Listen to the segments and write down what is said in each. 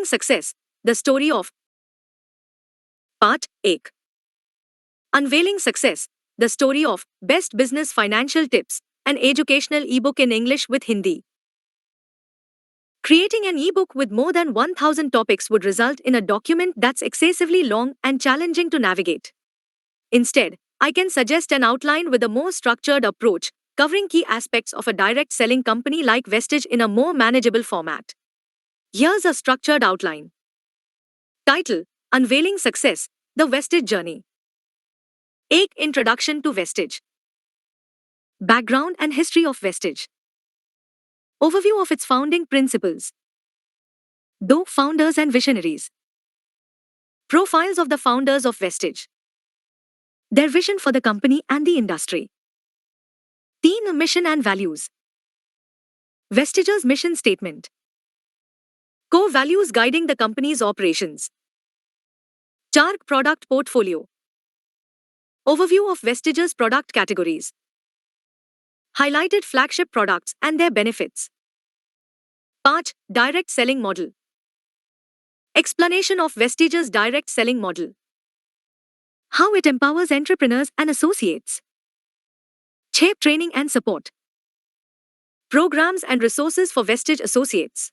Success, the story of Part 1. Unveiling Success, the story of best business financial tips, an educational ebook in English with Hindi. Creating an ebook with more than 1000 topics would result in a document that's excessively long and challenging to navigate. Instead, I can suggest an outline with a more structured approach, covering key aspects of a direct selling company like Vestige in a more manageable format. Here's a structured outline. Title: Unveiling Success, the Vestige Journey. 1. Introduction to Vestige. Background and history of Vestige. Overview of its founding principles. Though founders and visionaries. Profiles of the founders of Vestige. Their vision for the company and the industry. Team mission and values. Vestige's mission statement. Core values guiding the company's operations. Chark product portfolio. Overview of Vestige's product categories. Highlighted flagship products and their benefits. Part: Direct selling model. Explanation of Vestige's direct selling model. How it empowers entrepreneurs and associates. CHEP training and support. Programs and resources for Vestige associates.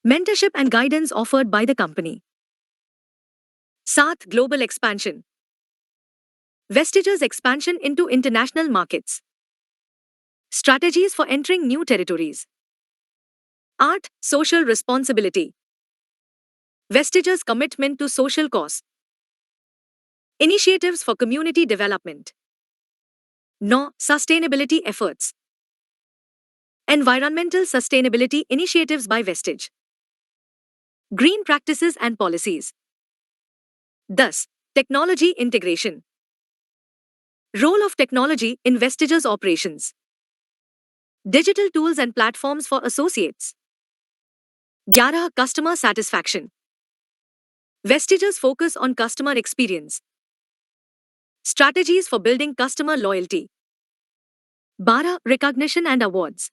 Mentorship and guidance offered by the company. South global expansion. Vestige's expansion into international markets. Strategies for entering new territories. Art, social responsibility. Vestige's commitment to social cause. Initiatives for community development. No, sustainability efforts. Environmental sustainability initiatives by Vestige. Green practices and policies. Thus, technology integration. Role of technology in Vestige's operations. Digital tools and platforms for associates. 11. Customer satisfaction. Vestige's focus on customer experience. Strategies for building customer loyalty. 12. Recognition and awards.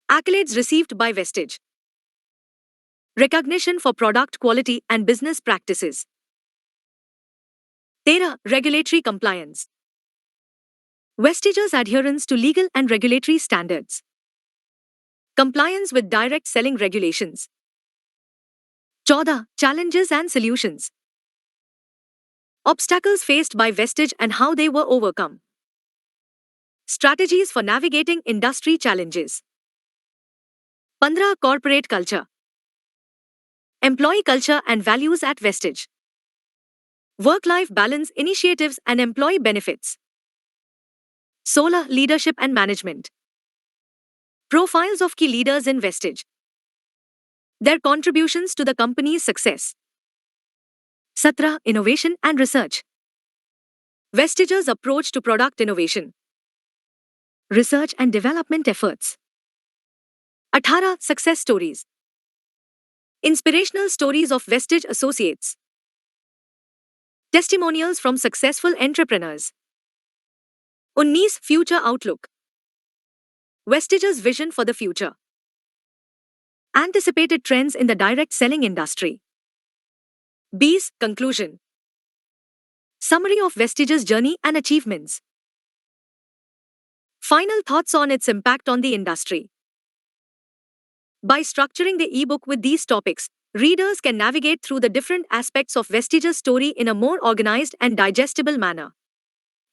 Accolades received by Vestige. Recognition for product quality and business practices. 13. Regulatory compliance. Vestige's adherence to legal and regulatory standards. Compliance with direct selling regulations. 14. Challenges and solutions. Obstacles faced by Vestige and how they were overcome. Strategies for navigating industry challenges. 15. Corporate culture. Employee culture and values at Vestige. Work-life balance initiatives and employee benefits. 16. Leadership and management. Profiles of key leaders in Vestige. Their contributions to the company's success. 17. Innovation and research. Vestige's approach to product innovation. Research and development efforts. 18. Success stories. Inspirational stories of Vestige associates. Testimonials from successful entrepreneurs. 19. Future outlook. Vestige's vision for the future. Anticipated trends in the direct selling industry. 20. Conclusion. Summary of Vestige's journey and achievements. Final thoughts on its impact on the industry. By structuring the ebook with these topics, readers can navigate through the different aspects of Vestige's story in a more organized and digestible manner.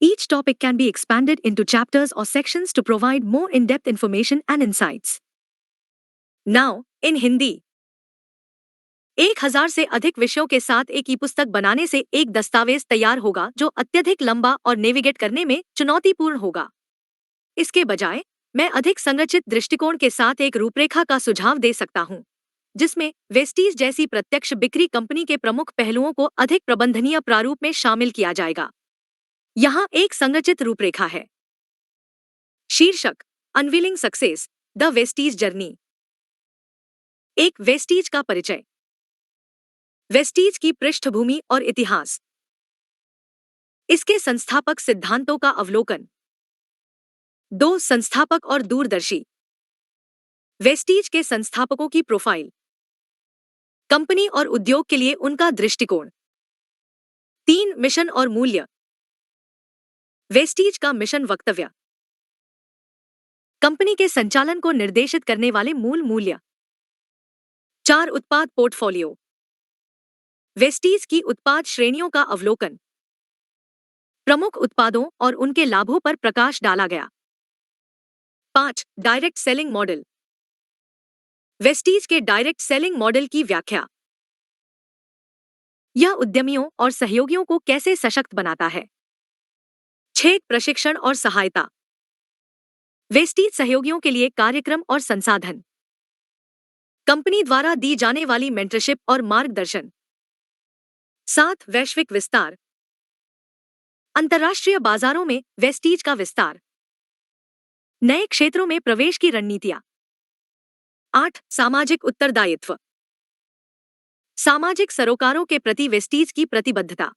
Each topic can be expanded into chapters or sections to provide more in-depth information and insights. Now, in Hindi. 1000 से अधिक विषयों के साथ एक ई पुस्तक बनाने से एक दस्तावेज तैयार होगा जो अत्यधिक लंबा और नेविगेट करने में चुनौतीपूर्ण होगा। इसके बजाय, मैं अधिक संरचित दृष्टिकोण के साथ एक रूपरेखा का सुझाव दे सकता हूं, जिसमें वेस्टीज जैसी प्रत्यक्ष बिक्री कंपनी के प्रमुख पहलुओं को अधिक प्रबंधनीय प्रारूप में शामिल किया जाएगा। यहाँ एक संरचित रूपरेखा है। शीर्षक: unveiling success, the Vestige journey. 1. Vestige का परिचय। वेस्टीज की पृष्ठभूमि और इतिहास। इसके संस्थापक सिद्धांतों का अवलोकन। 2. संस्थापक और दूरदर्शी। वेस्टीज के संस्थापकों की प्रोफाइल। कंपनी और उद्योग के लिए उनका दृष्टिकोण। 3 मिशन और मूल्य। वेस्टीज का मिशन वक्तव्य। कंपनी के संचालन को निर्देशित करने वाले मूल मूल्य। 4 उत्पाद पोर्टफोलियो। वेस्टीज की उत्पाद श्रेणियों का अवलोकन। प्रमुख उत्पादों और उनके लाभों पर प्रकाश डाला गया। 5 डायरेक्ट सेलिंग मॉडल। वेस्टीज के डायरेक्ट सेलिंग मॉडल की व्याख्या। यह उद्यमियों और सहयोगियों को कैसे सशक्त बनाता है। 6 प्रशिक्षण और सहायता। वेस्टीज सहयोगियों के लिए कार्यक्रम और संसाधन। कंपनी द्वारा दी जाने वाली मेंटरशिप और मार्गदर्शन। 7 वैश्विक विस्तार। अंतर्राष्ट्रीय बाजारों में वेस्टीज का विस्तार। नए क्षेत्रों में प्रवेश की रणनीतियां। 8 सामाजिक उत्तरदायित्व। सामाजिक सरोकारों के प्रति वेस्टीज की प्रतिबद्धता।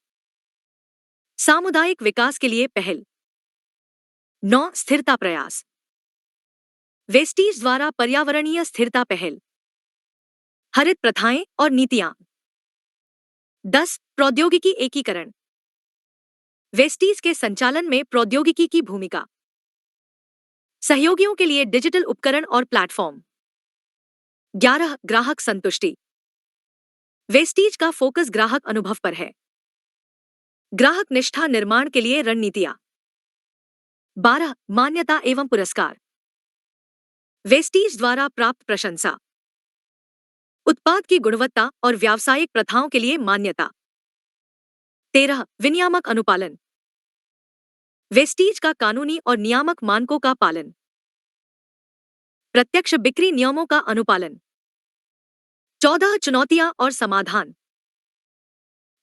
सामुदायिक विकास के लिए पहल। 9 स्थिरता प्रयास। वेस्टीज द्वारा पर्यावरणीय स्थिरता पहल। हरित प्रथाएं और नीतियां। 10 प्रौद्योगिकी एकीकरण। वेस्टीज के संचालन में प्रौद्योगिकी की भूमिका। सहयोगियों के लिए डिजिटल उपकरण और प्लेटफॉर्म। 11 ग्राहक संतुष्टि। वेस्टीज का फोकस ग्राहक अनुभव पर है। ग्राहक निष्ठा निर्माण के लिए रणनीतियां। 12 मान्यता एवं पुरस्कार। वेस्टीज द्वारा प्राप्त प्रशंसा। उत्पाद की गुणवत्ता और व्यावसायिक प्रथाओं के लिए मान्यता। 13 विनियामक अनुपालन। वेस्टीज का कानूनी और नियामक मानकों का पालन। प्रत्यक्ष बिक्री नियमों का अनुपालन। 14 चुनौतियां और समाधान।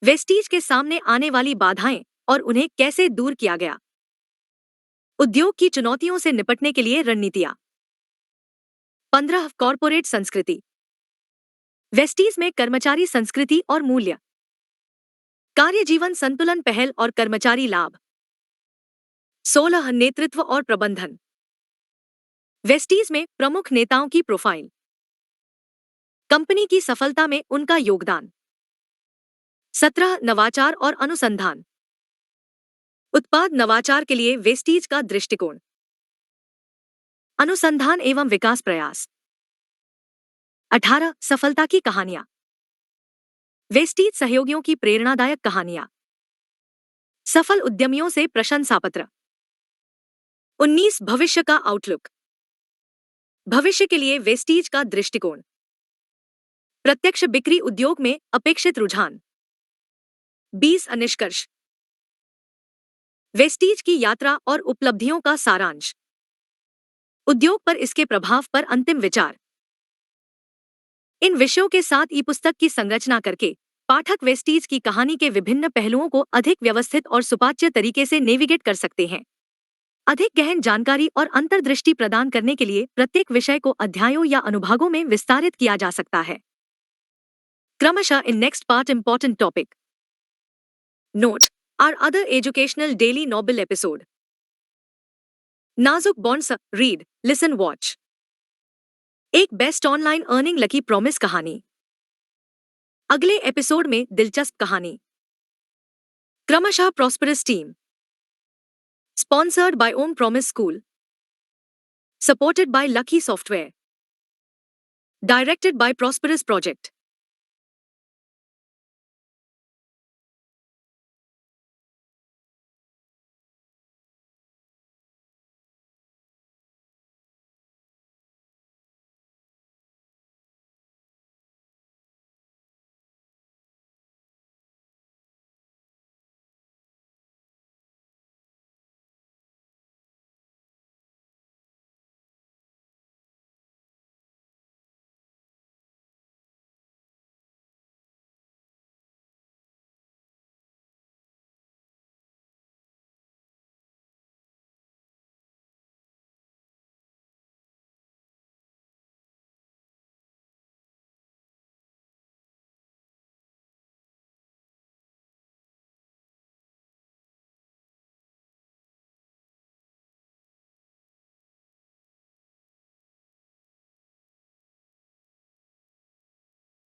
वेस्टीज के सामने आने वाली बाधाएं और उन्हें कैसे दूर किया गया। उद्योग की चुनौतियों से निपटने के लिए रणनीतियां। 15 कॉर्पोरेट संस्कृति। वेस्टीज में कर्मचारी संस्कृति और मूल्य। कार्य जीवन संतुलन पहल और कर्मचारी लाभ। 16 नेतृत्व और प्रबंधन। वेस्टीज में प्रमुख नेताओं की प्रोफाइल। कंपनी की सफलता में उनका योगदान। 17 नवाचार और अनुसंधान। उत्पाद नवाचार के लिए वेस्टीज का दृष्टिकोण। अनुसंधान एवं विकास प्रयास। 18 सफलता की कहानियां। वेस्टीज सहयोगियों की प्रेरणादायक कहानियां। सफल उद्यमियों से प्रशंसा पत्र। 19 भविष्य का आउटलुक। भविष्य के लिए वेस्टीज का दृष्टिकोण। प्रत्यक्ष बिक्री उद्योग में अपेक्षित रुझान। 20 निष्कर्ष। वेस्टीज की यात्रा और उपलब्धियों का सारांश। उद्योग पर इसके प्रभाव पर अंतिम विचार। इन विषयों के साथ ई पुस्तक की संरचना करके पाठक वेस्टीज की कहानी के विभिन्न पहलुओं को अधिक व्यवस्थित और सुपाच्य तरीके से नेविगेट कर सकते हैं। अधिक गहन जानकारी और अंतर्दृष्टि प्रदान करने के लिए प्रत्येक विषय को अध्यायों या अनुभागों में विस्तारित किया जा सकता है। क्रमशः इन next part important topic. Note or other educational daily novel episode. नाजुक बॉन्ड्स रीड लिसन वॉच। एक best online earning lucky promise कहानी। अगले एपिसोड में दिलचस्प कहानी। क्रमशः prosperous team. Sponsored by Om promise school. Supported by lucky software. Directed by prosperous project.